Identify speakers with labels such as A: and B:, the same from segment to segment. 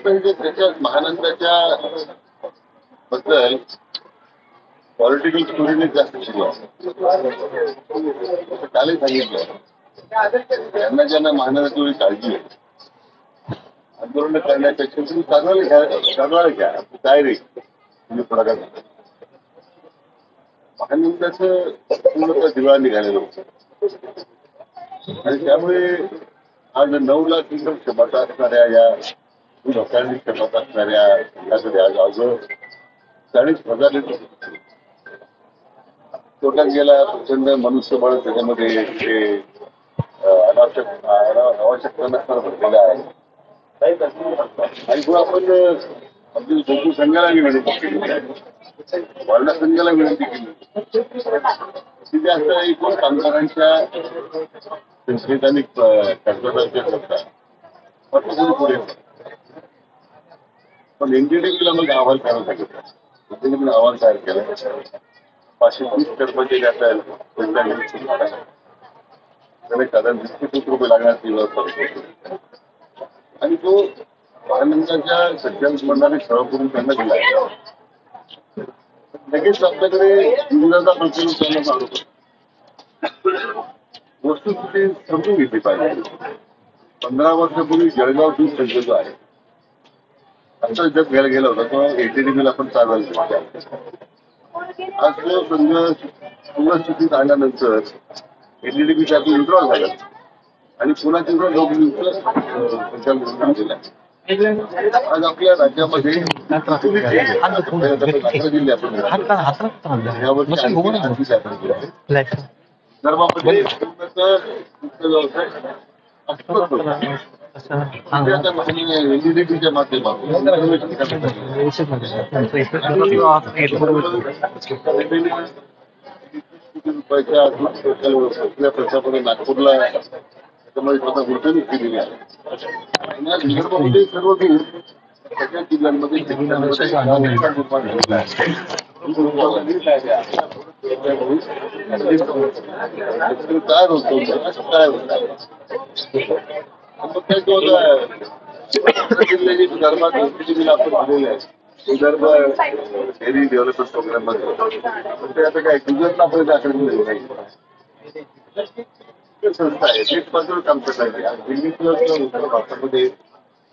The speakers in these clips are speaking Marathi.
A: म्हणजे त्याच्या महानंदाच्या बद्दल पॉलिटिकल स्टोरीने जास्त शिकवा कालही सांगितलं. त्यांना ज्यांना महानंदाची एवढी काळजी आहे आंदोलन करण्यापेक्षा तुम्ही करणार घ्या काय रे तुम्ही पुढाकार महानंदाचं पूर्ण दिवाळ निघालेलं होतं आणि त्यामुळे आज 9 लाख लिटर क्षमता असणाऱ्या या लोकांनी क्षमता असणाऱ्या जिल्ह्याकडे आज अवघड 40,000 लिटर तोट्यात गेला. प्रचंड मनुष्यबळ त्याच्यामध्ये ते आवश्यकता नसताना भरलेलं आहे आणि पुढे आपण अगदी गोकुळ संघाला विनंती केली वारणा संघाला विनंती केली तिथे असं एकूण कामगारांच्या संघटनिक कर्तव्याच्या करता कोणी पुढे पण एनडीडीबीला मग अहवाल करायला सांगितलं. एनडीडीबीने अहवाल तयार केला. 530 कर्मचारी असेल त्याला साधारण 20 कोटी रुपये लागणार ती व्यवस्था आणि तो महानंदाच्या सज्जन सेवा करून त्यांना दिला. लगेच आपल्याकडे विविधता प्रचलित वस्तुस्थिती समजून घेतली पाहिजे. 15 वर्षापूर्वी जळगाव दूध संघ जो आहे आता जग घ्यायला गेला होता तो एटीडीबीला आपण चालवायला आज तो संघ पूर्वस्थितीत आल्यानंतर एनडीडीबी त्यातून विड्रॉल झाला आणि पुन्हा तिथं दिला. आज आपल्या राज्यामध्ये धर्मामध्ये व्यवसाय एनडीडीबीच्या माध्यमातून रुपयाच्या प्रशासनाने नागपूरला त्याच्यामध्ये स्वतः गुंतवणूक केलेली आहे. विदर्भामध्ये सर्व दूर सगळ्या जिल्ह्यांमध्ये काय होतो काय जिल्ह्याची विदर्भात आपण दिलेले आहे. विदर्भ डेअरी डेव्हलपमेंट प्रोग्राम मध्ये आता काय गुजरातला आपण दाखल नाही संस्था आहे एक बाजूला काम करणार आहे. दिल्लीतलं उत्तर भारतामध्ये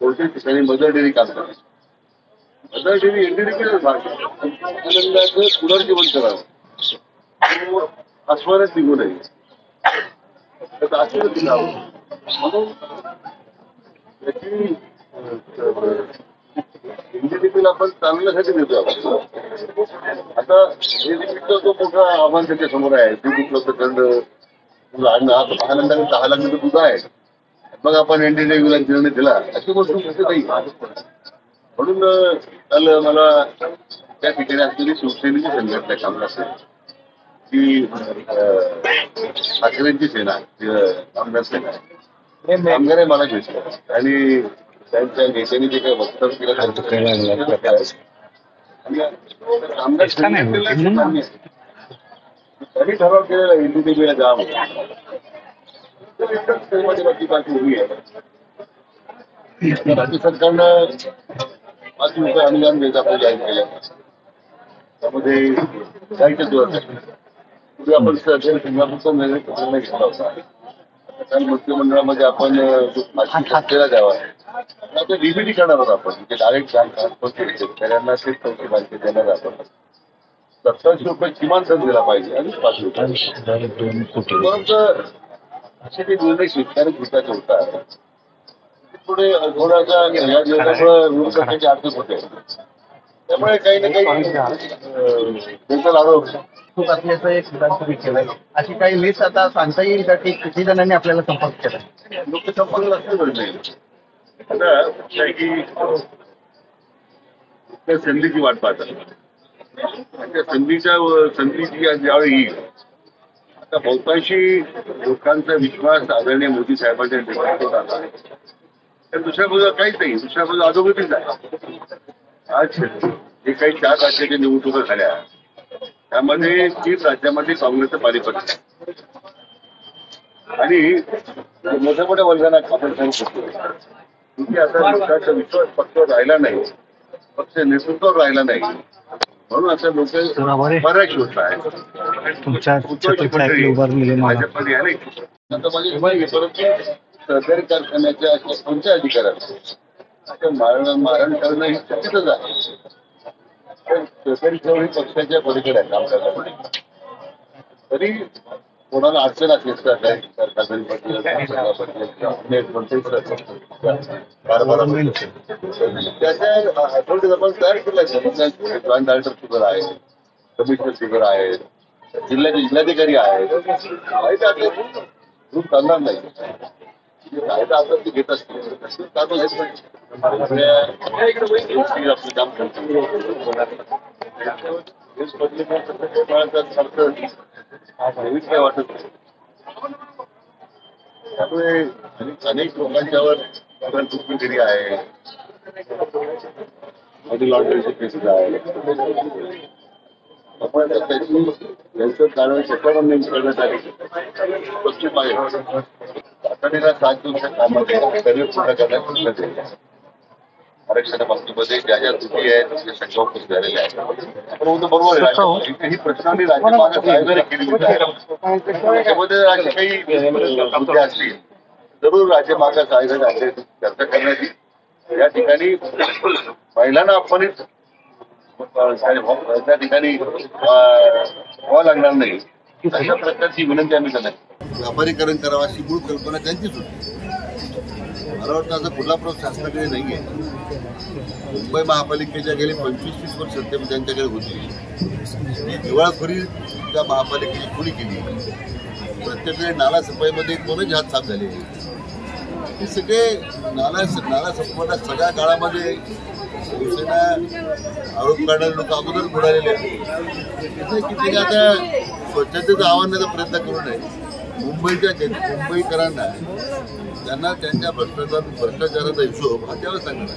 A: बहुतेक ठिकाणी मदर डेअरी काम करते. मदर डेअरी एनडीडीबीचा भाग आनंदाचं पुनर्जीवन करावं आस्वानात निघू नये त्याचं आश्वासन दिलावं म्हणून त्याची एनडीडीबीला आपण चालण्यासाठी देतो. आता एनडीडीबीचं तो मोठा आव्हान त्याच्या समोर आहे. दूध उपलब्ध करणं महानंदाने 10 लाख लिटर दूध आहे मग आपण एनडीडीबीला निर्णय दिला अशी गोष्ट नाही. म्हणून काल मला त्या ठिकाणी असलेली शिवसेनेची संघटना कामगार सेना ती ठाकरेंची सेना कामगार सेना कामगार मला घेतलं आणि त्यांच्या नेत्यांनी जे काही वक्तव्य केलं त्यांनी ठराव केलेला एनडीडीबीला जावं उभी आहे. राज्य सरकारनं 5 रुपये अनुदान द्यायचं आपण जाहीर केलं त्यामध्ये गाईच्या दुधासाठी आपण सिंगापूरचा निर्णय घेतला होता. काल मंत्रिमंडळामध्ये आपण केला द्यावा आता डीबीटी करणार आहोत आपण म्हणजे डायरेक्ट शेतकऱ्यांना तेच पैसे माहिती देणार आपण 27 रुपये किमान दर दिला पाहिजे आणि 5 रुपये असे ते निर्णय शेतकरी घेताचे होतात. पुढे थोडासा या दिवसामुळे विरोध करण्याचे आर्थिक होते त्यामुळे काही ना काही आरोप
B: खूप असल्याचं एक तुम्ही केलंय. अशी काही लिस्ट आता सांगता येईल का की किती जणांनी आपल्याला संपर्क केला?
A: लोक संपर्क असते नाही. आता काय की त्या संधीची वाट पाहतात. त्या संधीची ज्यावेळी येईल आता बहुतांशी लोकांचा विश्वास आदरणीय मोदी साहेबांच्या नेतृत्वात आला तर दुसऱ्या बाजूला काहीच नाही. दुसऱ्या बाजूला अधोगतीच आहे. आज जे काही 4 राज्याच्या निवडणुका झाल्या त्यामध्ये 3 राज्यामध्ये काँग्रेसचं पानिपत आणि मोठ्या मोठ्या वर्गाला आपण सांगू शकतो तुम्ही आता लोकांचा विश्वास पक्षावर राहिला नाही, पक्ष नेतृत्वावर राहिला नाही, म्हणून असं लोक बऱ्याच गोष्ट आहेत.
C: तुमच्या छत्रपती उभारलेले मला
A: भाजपमध्ये आले आता माझी परंतु सहकारी कारखान्याच्या कोणत्या अधिकाऱ्यात मारण करणं हे चुकीचंच आहे. पण सहकारी चळवळी पक्षाच्या पलीकडे आहे काम करण्यासाठी. तरी कोणाला अडचण असेल सहकारी त्याच्या अथॉरिटीज आपण तयार केल्या. जॉईंट डायरेक्टर शुगर आहे, कमिशनर शुगर आहे, जिल्हाधिकारी आहेत. ग्रुप चालणार नाही. कायदा आपण ते घेत असतील चालू घेत नाही. आपलं काम करतो काय वाटत नाही. त्यामुळे अनेक लोकांच्यावर चुकीगिरी आहे, मनी लॉन्ड्रिंगचे केसेस आहे. आपण त्यांचं कारण स्वतः नेमकं करण्यात आली पश्चिम आहे. तातडीला 7 दिवसाच्या कामामध्ये करिअर पूर्ण करण्यात आरक्षणाबाबतीमध्ये ज्या ज्या त्रुटी आहेत त्या सगळ्या उपस्थित झालेल्या आहेत. पण बरोबर आहे, ही प्रश्नांनी राज्यमागास आयोगाने केलेली आहे. त्याच्यामध्ये अशी काही मुद्दे असतील जरूर राज्यमागास आयोगाने चर्चा करण्यात येईल. या ठिकाणी महिलांना अपमानित त्या ठिकाणी व्हावं लागणार नाही अशा प्रकारची विनंती आम्ही करणार. व्यापारीकरण करावं अशी मूळ कल्पना त्यांचीच होती. मला वाटतं असं कुठला प्रश्न शासनाकडे नाहीये. मुंबई महापालिकेच्या गेली 25-30 वर्ष सत्ता त्यांच्याकडे होती. ही दिवाळखोरी त्या महापालिकेची खुली केली. प्रत्येक वेळी नाला सफाईमध्ये कोणाचे हात साफ झाले. हे सगळे नाला सफाईला सगळ्या काळामध्ये शिवसेना आरोप करणारे लोक अगोदर बुडालेले आहेत. किती आता स्वच्छतेचं आव्हानाचा प्रयत्न करू नये. मुंबईकरांना त्यांना त्यांच्या भ्रष्टाचाराचा हिशोब हा द्यावा सांगणार.